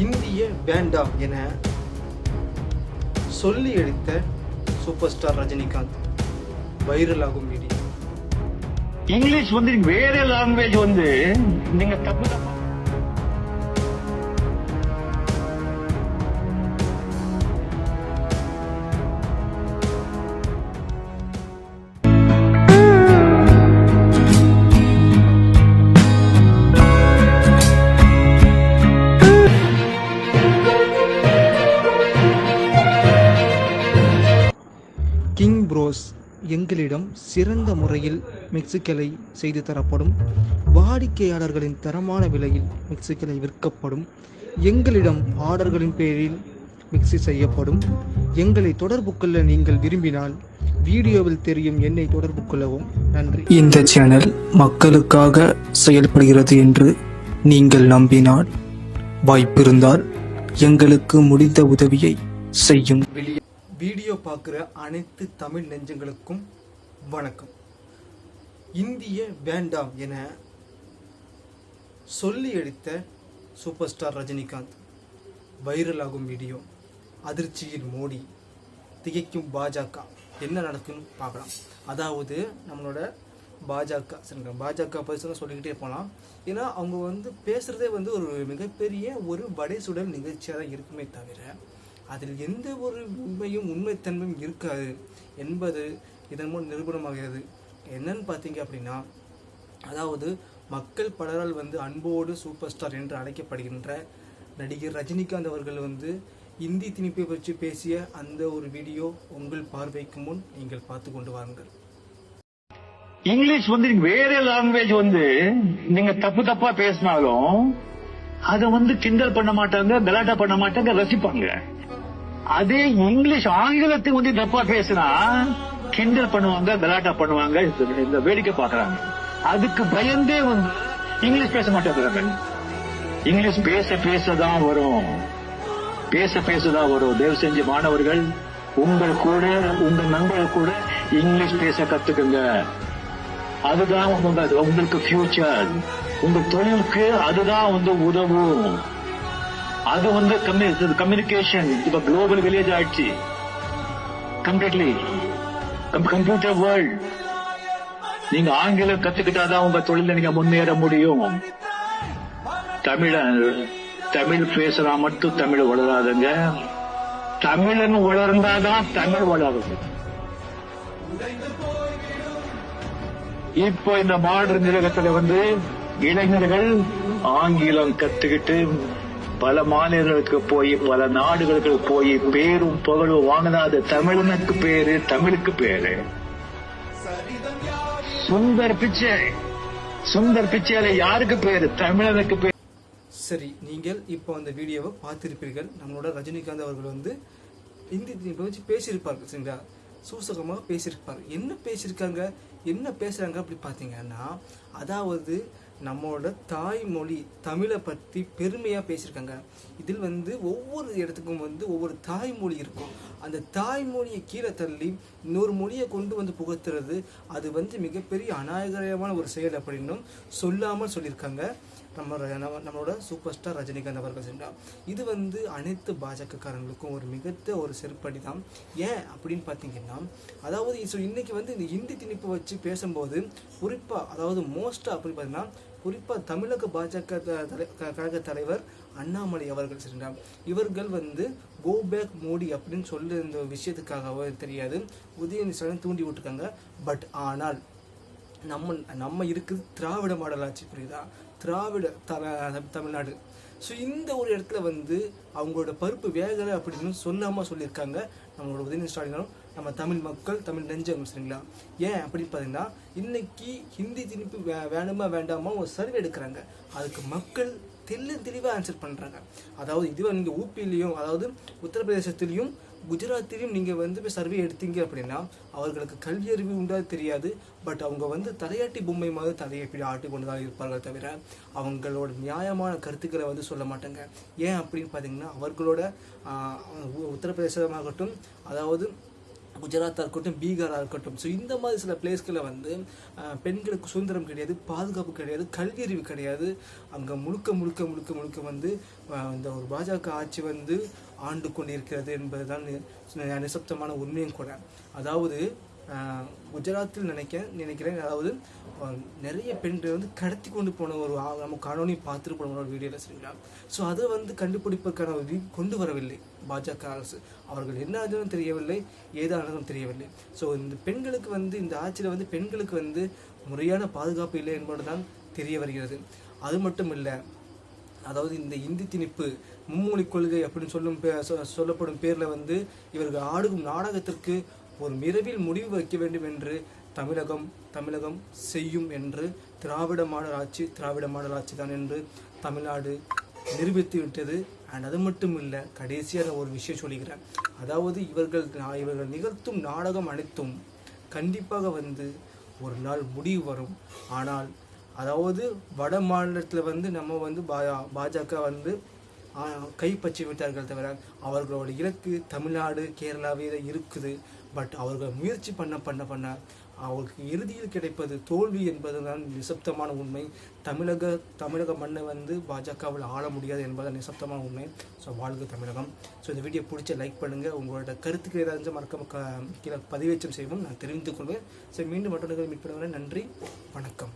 இந்திய வேண்டாம் என சொல்லி அடித்த சூப்பர் ஸ்டார் ரஜினிகாந்த் வைரலாகும் வீடியோ. இங்கிலீஷ் வந்து வேற லாங்குவேஜ் வந்து நீங்க தப்பு தப்பா கிங் ப்ரோஸ் எங்களிடம் சிறந்த முறையில் மிக்சிகளை செய்து தரப்படும், வாடிக்கையாளர்களின் தரமான விலையில் மிக்சிகளை விற்கப்படும், எங்களிடம் ஆர்டர்களின் பேரில் மிக்சி செய்யப்படும். எங்களை தொடர்பு கொள்ள நீங்கள் விரும்பினால் வீடியோவில் தெரியும் எண்ணை தொடர்பு கொள்ளவும். நன்றி. இந்த சேனல் மக்களுக்காக செயல்படுகிறது என்று நீங்கள் நம்பினால், வாய்ப்பிருந்தால் எங்களுக்கு முடிந்த உதவியை செய்யும். வீடியோ பார்க்குற அனைத்து தமிழ் நெஞ்சங்களுக்கும் வணக்கம். இந்திய வேண்டாம் என சொல்லி அடித்த சூப்பர் ஸ்டார் ரஜினிகாந்த் வைரலாகும் வீடியோ. அதிர்ச்சியில் மோடி, திகைக்கும் பாஜக. என்ன நடக்குன்னு பார்க்கலாம். அதாவது நம்மளோட பாஜக சரிங்களா, பாஜக பரிசு சொல்லிக்கிட்டே போகலாம். ஏன்னா அவங்க பேசுகிறதே ஒரு மிகப்பெரிய ஒரு வடைசுடல் நிகழ்ச்சியாக தான் இருக்குமே தவிர அதில் எந்த ஒரு உண்மைத்தன்மையும் இருக்காது என்பது இதன் மூலம் நிரூபணமாகிறது. என்னன்னு பார்த்தீங்க அப்படின்னா, அதாவது மக்கள் பலரால் அன்போடு சூப்பர் ஸ்டார் என்று அழைக்கப்படுகின்ற நடிகர் ரஜினிகாந்த் அவர்கள் இந்தி திணிப்பை பற்றி பேசிய அந்த ஒரு வீடியோ உங்கள் பார்வைக்கு முன் நீங்கள் பார்த்து கொண்டு வாருங்கள். இங்கிலீஷ் வந்து வேற லாங்குவேஜ் வந்து நீங்க தப்பு தப்பா பேசினாலும் அதை கிண்டல் பண்ண மாட்டாங்க, கலாட்டா பண்ண மாட்டாங்க, ரசிப்பாங்க. அதே இங்கிலீஷ் ஆங்கிலத்தை தப்பா பேசினா கிண்டல் பண்ணுவாங்க, கலாட்டா பண்ணுவாங்க, இந்த வேடிக்கை பாக்குறாங்க. அதுக்கு பயந்தே இங்கிலீஷ் பேச மாட்டாங்க. இங்கிலீஷ் பேசதான் வரும், பேசதான் வரும். தயவு செஞ்சு மாணவர்கள், உங்கள் கூட உங்க நண்பர்கள் கூட இங்கிலீஷ் பேச கத்துக்குங்க. அதுதான் உங்களுக்கு ஃபியூச்சர், உங்க தொழிலுக்கு அதுதான் உதவும். அது கம்யூனிகேஷன் இப்ப குளோபல் வில்லேஜ் ஆயிடுச்சு, கம்ப்ளீட்லி கம்ப்யூட்டர் வேர்ல்ட். நீங்க ஆங்கிலம் கத்துக்கிட்டாதான் உங்க தொழில நீங்க முன்னேற முடியும். தமிழ் பேசுறா மட்டும் தமிழ் வளராதுங்க, தமிழன் வளர்ந்தாதான் தமிழ் வளரும். இப்போ இந்த மாடர்ன் உலகத்துல இளைஞர்கள் ஆங்கிலம் கத்துக்கிட்டு பல மாநிலங்களுக்கு போய் பல நாடுகளுக்கு போய் பேரும் புகழும் வாங்கினா அது தமிழனுக்கு பேரு, தமிழுக்கு பேரு. சுந்தர் பிச்சை யாருக்கு பேரு? தமிழனுக்கு பேரு. சரி, நீங்கள் இப்போ அந்த வீடியோவை பார்த்திருப்பீர்கள். நம்மளோட ரஜினிகாந்த் அவர்கள் இந்தி திணிப்பை வச்சு பேசியிருப்பார்கள் சரிங்களா, சூசகமாக பேசியிருப்பார். என்ன பேசியிருக்காங்க, என்ன பேசுறாங்க அப்படி பார்த்தீங்கன்னா, அதாவது நம்மளோட தாய்மொழி தமிழை பற்றி பெருமையாக பேசியிருக்காங்க. இதில் ஒவ்வொரு இடத்துக்கும் ஒவ்வொரு தாய்மொழி இருக்கும். அந்த தாய்மொழியை கீழே தள்ளி இன்னொரு மொழியை கொண்டு புகுத்துறது அது மிகப்பெரிய அநாகரிகமான ஒரு செயல் அப்படின்னும் சொல்லாமல் சொல்லியிருக்காங்க நம்மளோட சூப்பர் ஸ்டார் ரஜினிகாந்த் அவர்கள் சென்றார். இது அனைத்து பாஜகக்காரங்களுக்கும் ஒரு மிகத்த ஒரு செருப்படி தான். ஏன் அப்படின்னு பார்த்தீங்கன்னா, அதாவது இன்னைக்கு இந்த இந்தி திணிப்பு வச்சு பேசும்போது குறிப்பாக, அதாவது மோஸ்ட்டாக அப்படி பார்த்தீங்கன்னா, குறிப்பாக தமிழக பாஜக கழக தலைவர் அண்ணாமலை அவர்கள் சென்றார். இவர்கள் கோ பேக் மோடி அப்படின்னு சொல்லி இந்த விஷயத்துக்காகவோ தெரியாது உதயநிதி ஸ்டாலின் தூண்டி விட்டுருக்காங்க. பட் ஆனால் நம்ம இருக்குது திராவிட மாடல் ஆட்சி, புரியுதா? திராவிட தமிழ்நாடு. ஸோ இந்த ஒரு இடத்துல அவங்களோட பருப்பு வேகலை அப்படின்னு சொல்லாமல் சொல்லியிருக்காங்க நம்மளோட உதயநிதி ஸ்டாலினும் நம்ம தமிழ் மக்கள், தமிழ் நெஞ்சம் சரிங்களா. ஏன் அப்படின்னு பார்த்தீங்கன்னா, இன்னைக்கு ஹிந்தி திணிப்பு வேணுமா வேண்டாமா ஒரு சர்வே எடுக்கிறாங்க. அதுக்கு மக்கள் தெளிவாக ஆன்சர் பண்ணுறாங்க. அதாவது இதுவே நீங்கள் ஊபிலையும், அதாவது உத்தரப்பிரதேசத்திலையும் குஜராத்திலையும் நீங்கள் போய் சர்வே எடுத்தீங்க அப்படின்னா அவர்களுக்கு கல்வி அறிவு உண்டாது தெரியாது. பட் அவங்க தலையாட்டி பொம்மை மாதிரி தலையை ஆட்டி கொண்டு தான் இருப்பார்கள் தவிர அவங்களோட நியாயமான கருத்துக்களை சொல்ல மாட்டாங்க. ஏன் அப்படின்னு பார்த்தீங்கன்னா, அவர்களோட உத்தரப்பிரதேசமாகட்டும், அதாவது குஜராத்தாக இருக்கட்டும், பீகாராக இருக்கட்டும். ஸோ இந்த மாதிரி சில பிளேஸ்களில் வந்து பெண்களுக்கு சுதந்திரம் கிடையாது, பாதுகாப்பு கிடையாது, கல்வி அறிவு கிடையாது. அங்கே முழுக்க முழுக்க முழுக்க முழுக்க வந்து இந்த ஒரு பாஜக ஆட்சி வந்து ஆண்டு கொண்டிருக்கிறது என்பது தான் நிசப்தமான உண்மையும் கூட. அதாவது குஜராத்தில் நினைக்கிறேன் அதாவது நிறைய பெண்கள் வந்து கடத்தி கொண்டு போன ஒரு நம்ம காணொலி பார்த்துட்டு போன ஒரு வீடியோவில் சரிங்களா. ஸோ அதை வந்து கண்டுபிடிப்பதற்கான ஒரு கொண்டு வரவில்லை பாஜக அரசு. அவர்கள் என்ன ஆனாலும் தெரியவில்லை, ஏதானதும் தெரியவில்லை. ஸோ இந்த பெண்களுக்கு வந்து இந்த ஆட்சியில் வந்து பெண்களுக்கு வந்து முறையான பாதுகாப்பு இல்லை என்பது தான் தெரிய வருகிறது. அது மட்டும் இல்லை, அதாவது இந்த இந்தி திணிப்பு மும்மொழி கொள்கை அப்படின்னு சொல்லப்படும் பேரில் வந்து இவர்கள் ஆடும் நாடகத்திற்கு ஒரு விரைவில் முடிவு வைக்க வேண்டும் என்று தமிழகம் செய்யும் என்று திராவிட மாடல் ஆட்சி தான் என்று தமிழ்நாடு நிரூபித்து விட்டது. அண்ட் அது மட்டும் இல்லை, கடைசியாக ஒரு விஷயம் சொல்லிக்கிறேன். அதாவது இவர்கள் நிகழ்த்தும் நாடகம் அனைத்தும் கண்டிப்பாக வந்து ஒரு நாள் முடிவு வரும். ஆனால் அதாவது வட மாநிலத்தில் வந்து நம்ம வந்து பாஜக வந்து கைப்பற்றி விட்டார்கள் தவிர அவர்களோட இலக்கு தமிழ்நாடு, கேரளாவே இருக்குது. பட் அவர்கள் முயற்சி பண்ண அவர்களுக்கு இறுதியில் கிடைப்பது தோல்வி என்பதுதான் நிசப்தமான உண்மை. தமிழக மண்ணை வந்து பாஜகவில் ஆள முடியாது என்பது நிசப்தமான உண்மை. ஸோ வாழ்க தமிழகம். ஸோ இந்த வீடியோ பிடிச்ச லைக் பண்ணுங்கள். உங்களோட கருத்துக்கள் ஏதாச்சும் மறக்காம கீழே பதிவேற்றம் செய்வோம், நான் தெரிவித்துக் கொள்வேன். ஸோ மீண்டும் மற்றவர்கள் மீட் பண்ணுவேன். நன்றி, வணக்கம்.